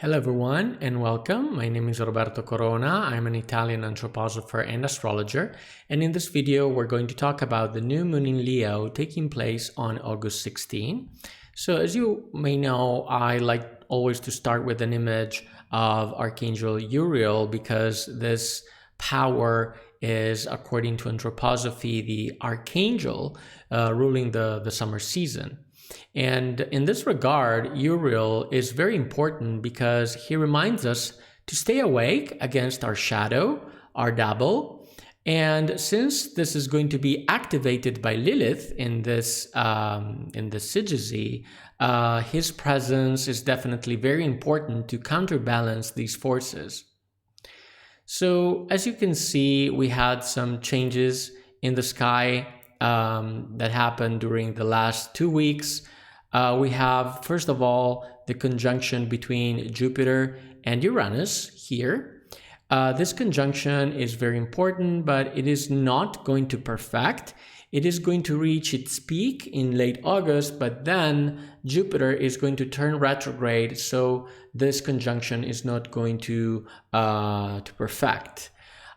Hello everyone and welcome. My name is Roberto Corona. I'm an Italian anthroposopher and astrologer, and in this video we're going to talk about the new moon in Leo taking place on August 16. So as you may know, I like always to start with an image of Archangel Uriel because this power is, according to anthroposophy, the archangel ruling the summer season. And in this regard, Uriel is very important because he reminds us to stay awake against our shadow, our double. And since this is going to be activated by Lilith in this sygyzy, his presence is definitely very important to counterbalance these forces. So as you can see, we had some changes in the sky that happened during the last 2 weeks. We have, first of all, the conjunction between Jupiter and Uranus here. This conjunction is very important, but it is not going to perfect. It is going to reach its peak in late August, but then Jupiter is going to turn retrograde, so this conjunction is not going to perfect.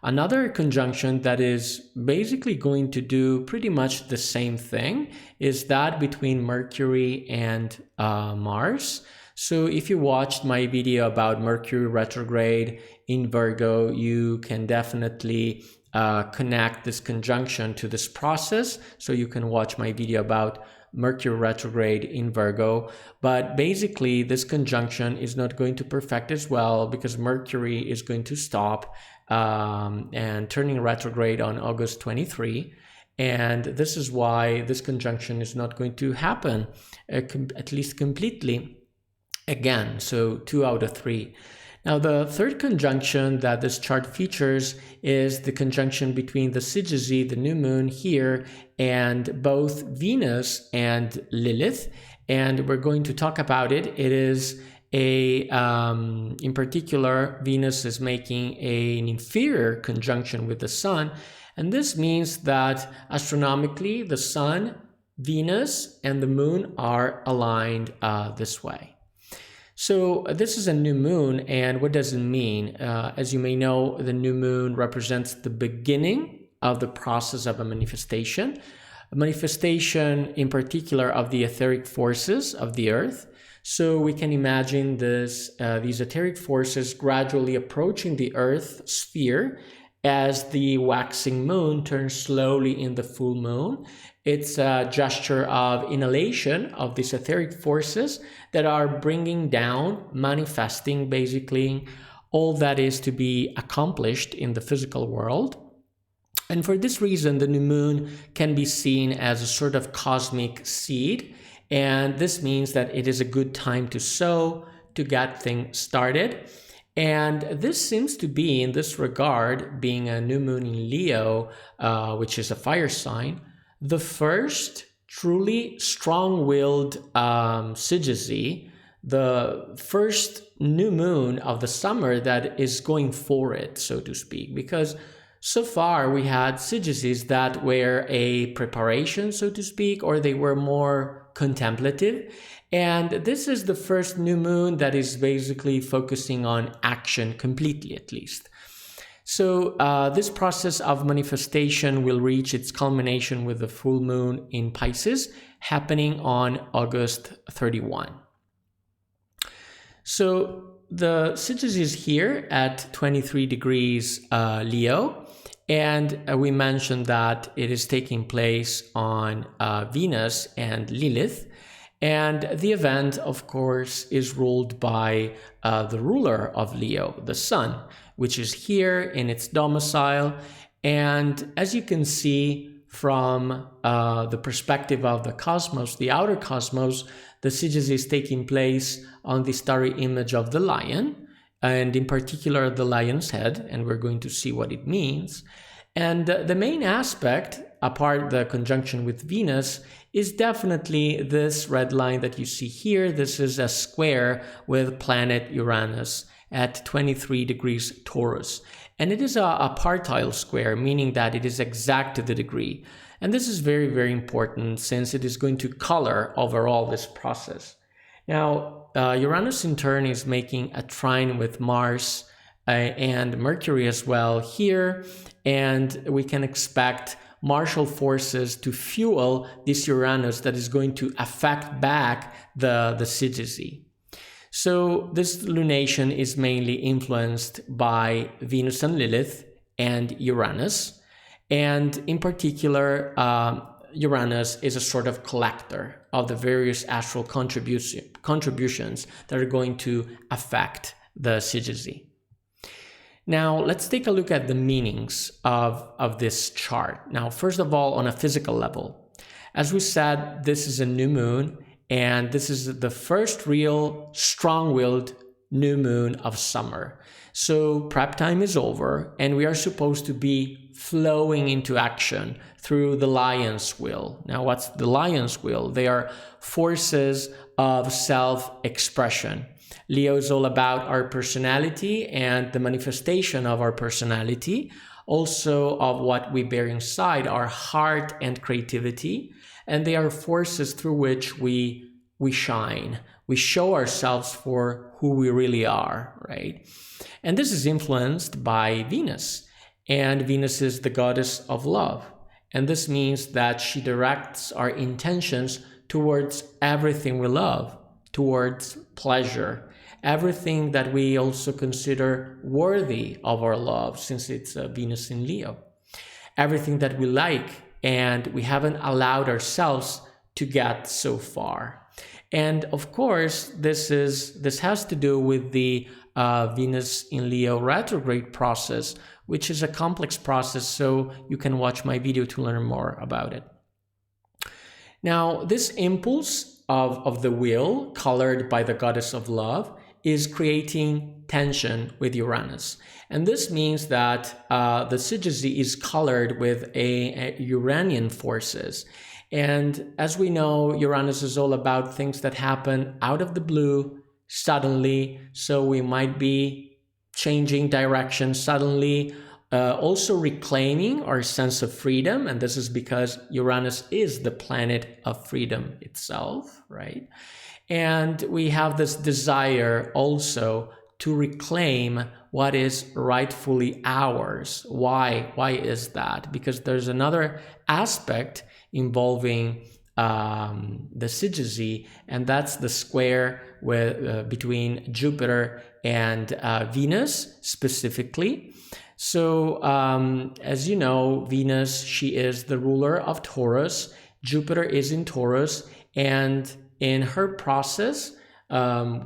Another conjunction that is basically going to do pretty much the same thing is that between Mercury and Mars. So if you watched my video about Mercury retrograde in Virgo, you can definitely connect this conjunction to this process. So you can watch my video about Mercury retrograde in Virgo, but basically this conjunction is not going to perfect as well because Mercury is going to stop and turning retrograde on August 23. And this is why this conjunction is not going to happen, at least completely again. So 2 out of 3. Now, the third conjunction that this chart features is the conjunction between the sygyzy, the new moon here, and both Venus and Lilith. And we're going to talk about it. It is in particular, Venus is making an inferior conjunction with the Sun. And this means that astronomically, the Sun, Venus, and the Moon are aligned this way. So this is a new moon, and what does it mean? As you may know, the new moon represents the beginning of the process of a manifestation in particular of the etheric forces of the Earth. So we can imagine these etheric forces gradually approaching the Earth sphere as the waxing moon turns slowly in the full moon. It's a gesture of inhalation of these etheric forces that are bringing down, manifesting basically all that is to be accomplished in the physical world. And for this reason, the new moon can be seen as a sort of cosmic seed. And this means that it is a good time to sow, to get things started. And this seems to be, in this regard, being a new moon in Leo, which is a fire sign, the first truly strong-willed sygyzy, the first new moon of the summer that is going for it, so to speak. Because so far we had sygyzys that were a preparation, so to speak, or they were more contemplative. And this is the first new moon that is basically focusing on action completely, at least. So this process of manifestation will reach its culmination with the full moon in Pisces happening on August 31. So the sygyzy is here at 23 degrees Leo, and we mentioned that it is taking place on Venus and Lilith. And the event, of course, is ruled by the ruler of Leo, the Sun, which is here in its domicile. And as you can see from the perspective of the cosmos, the outer cosmos, the sygyzy is taking place on the starry image of the lion, and in particular the lion's head, and we're going to see what it means. And the main aspect, apart the conjunction with Venus, is definitely this red line that you see here. This is a square with planet Uranus at 23 degrees Taurus. And it is a partile square, meaning that it is exact to the degree. And this is very, very important since it is going to color overall this process. Now, Uranus in turn is making a trine with Mars and Mercury as well here, and we can expect martial forces to fuel this Uranus that is going to affect back the sygyzy. So this lunation is mainly influenced by Venus and Lilith and Uranus, and in particular Uranus is a sort of collector of the various astral contributions that are going to affect the sygyzy. Now, let's take a look at the meanings of this chart. Now, first of all, on a physical level, as we said, this is a new moon, and this is the first real strong-willed new moon of summer. So prep time is over, and we are supposed to be flowing into action through the lion's will. Now, what's the lion's will? They are forces of self-expression. Leo is all about our personality and the manifestation of our personality, also of what we bear inside, our heart and creativity, and they are forces through which we shine. We show ourselves for who we really are, right? And this is influenced by Venus, and Venus is the goddess of love, and this means that she directs our intentions towards everything we love, towards pleasure, everything that we also consider worthy of our love, since it's Venus in Leo, everything that we like and we haven't allowed ourselves to get so far. And of course, this has to do with the Venus in Leo retrograde process, which is a complex process, so you can watch my video to learn more about it. Now, this impulse of the will, colored by the goddess of love, is creating tension with Uranus. And this means that the sygyzy is colored with a Uranian forces. And as we know, Uranus is all about things that happen out of the blue, suddenly. So we might be changing direction suddenly, also reclaiming our sense of freedom. And this is because Uranus is the planet of freedom itself, right? And we have this desire also to reclaim what is rightfully ours. Why is that? Because there's another aspect involving the sygyzy, and that's the square between Jupiter and Venus specifically. So as you know, Venus, she is the ruler of Taurus. Jupiter is in Taurus, and in her process,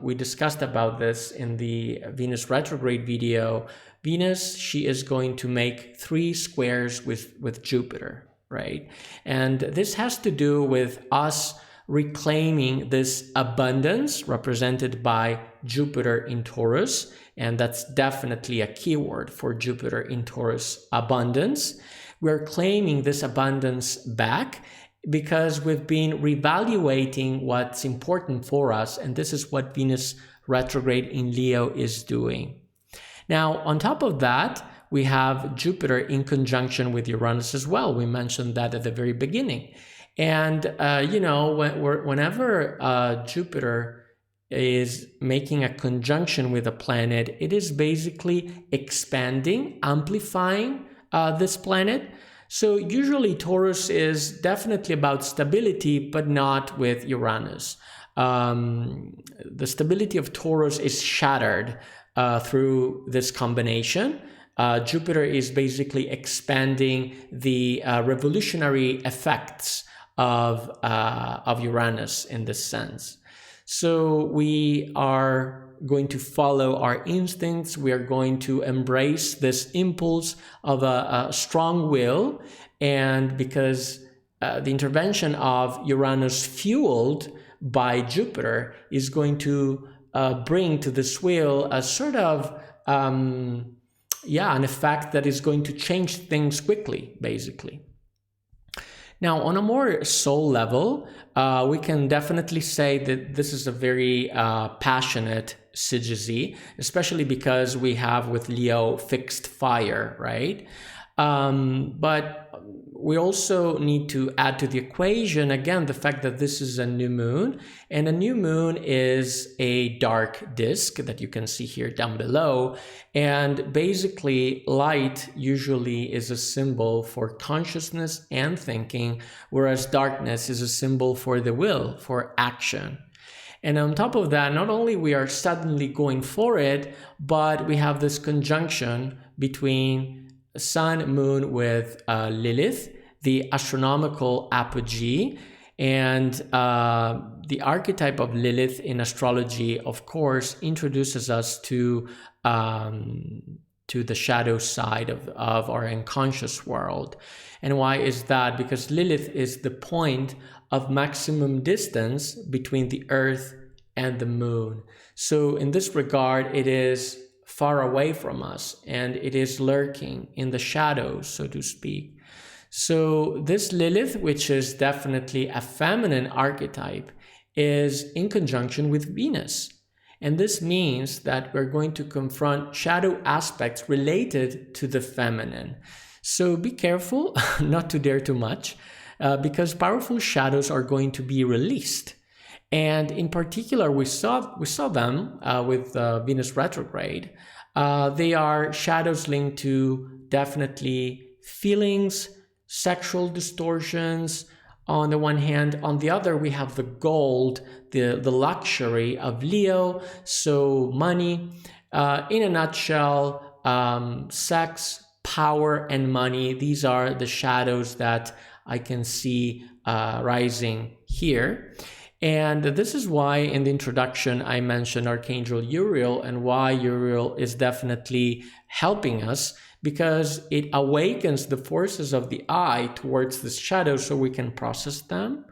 we discussed about this in the Venus retrograde video. Venus, she is going to make 3 squares with Jupiter, right? And this has to do with us reclaiming this abundance represented by Jupiter in Taurus, and that's definitely a keyword for Jupiter in Taurus, abundance. We're claiming this abundance back because we've been reevaluating what's important for us, and this is what Venus retrograde in Leo is doing. Now, on top of that, we have Jupiter in conjunction with Uranus as well. We mentioned that at the very beginning. And, whenever Jupiter is making a conjunction with a planet, it is basically expanding, amplifying this planet. So usually Taurus is definitely about stability, but not with Uranus. The stability of Taurus is shattered through this combination. Jupiter is basically expanding the revolutionary effects of Uranus in this sense. So we are going to follow our instincts. We are going to embrace this impulse of a strong will. And because the intervention of Uranus fueled by Jupiter is going to bring to this will a sort of, an effect that is going to change things quickly, basically. Now, on a more soul level, we can definitely say that this is a very passionate sygyzy, especially because we have with Leo fixed fire, right? But we also need to add to the equation, again, the fact that this is a new moon, and a new moon is a dark disk that you can see here down below. And basically, light usually is a symbol for consciousness and thinking, whereas darkness is a symbol for the will, for action. And on top of that, not only we are suddenly going for it, but we have this conjunction between Sun, Moon with Lilith, the astronomical apogee, and the archetype of Lilith in astrology, of course, introduces us to the shadow side of our unconscious world. And why is that? Because Lilith is the point of maximum distance between the Earth and the Moon. So in this regard, it is far away from us, and it is lurking in the shadows, so to speak. So this Lilith, which is definitely a feminine archetype, is in conjunction with Venus. And this means that we're going to confront shadow aspects related to the feminine. So be careful not to dare too much, because powerful shadows are going to be released. And in particular, we saw them with Venus retrograde. They are shadows linked to definitely feelings, sexual distortions on the one hand. On the other, we have the gold, the luxury of Leo, so money. In a nutshell, sex, power, and money, these are the shadows that I can see rising here. And this is why in the introduction I mentioned Archangel Uriel, and why Uriel is definitely helping us, because it awakens the forces of the eye towards the shadows so we can process them.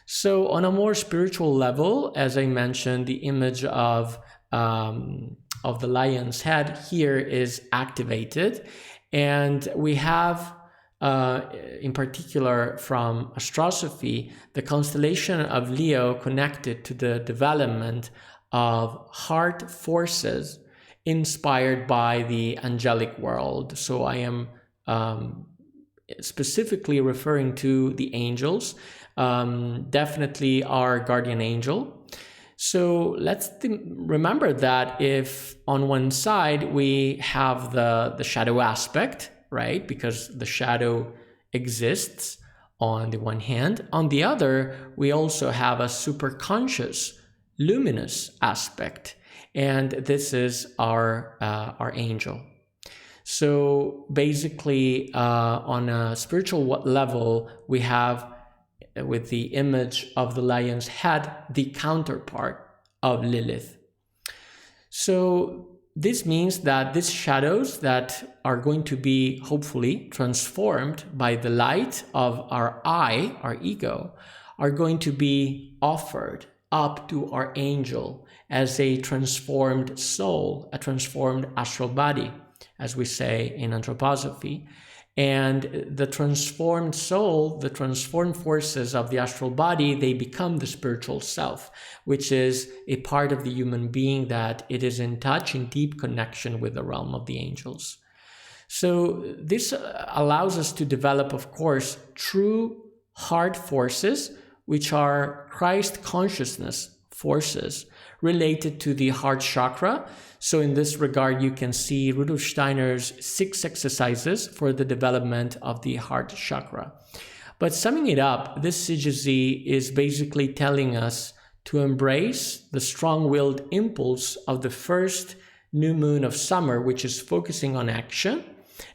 So on a more spiritual level, as I mentioned, the image of the lion's head here is activated, and we have in particular from astrosophy, the constellation of Leo connected to the development of heart forces inspired by the angelic world. So I am specifically referring to the angels, definitely our guardian angel. So let's remember that if on one side we have the shadow aspect, right? Because the shadow exists on the one hand. On the other, we also have a superconscious, luminous aspect, and this is our angel. So basically, on a spiritual level, we have, with the image of the lion's head, the counterpart of Lilith. So this means that these shadows that are going to be hopefully transformed by the light of our eye, our ego, are going to be offered up to our angel as a transformed soul, a transformed astral body, as we say in anthroposophy. And the transformed soul, the transformed forces of the astral body, they become the spiritual self, which is a part of the human being that it is in touch, in deep connection with the realm of the angels. So this allows us to develop, of course, true heart forces, which are Christ consciousness forces related to the heart chakra. So in this regard, you can see Rudolf Steiner's 6 exercises for the development of the heart chakra. But summing it up, this sygyzy is basically telling us to embrace the strong-willed impulse of the first new moon of summer, which is focusing on action,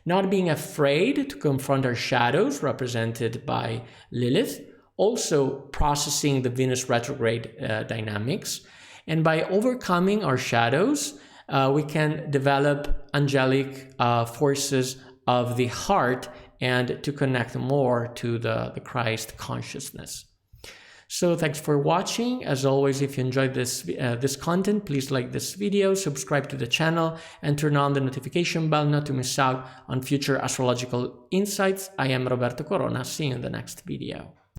not being afraid to confront our shadows represented by Lilith, also processing the Venus retrograde dynamics. And by overcoming our shadows, we can develop angelic forces of the heart and to connect more to the Christ consciousness. So thanks for watching. As always, if you enjoyed this content, please like this video, subscribe to the channel, and turn on the notification bell not to miss out on future astrological insights. I am Roberto Corona. See you in the next video.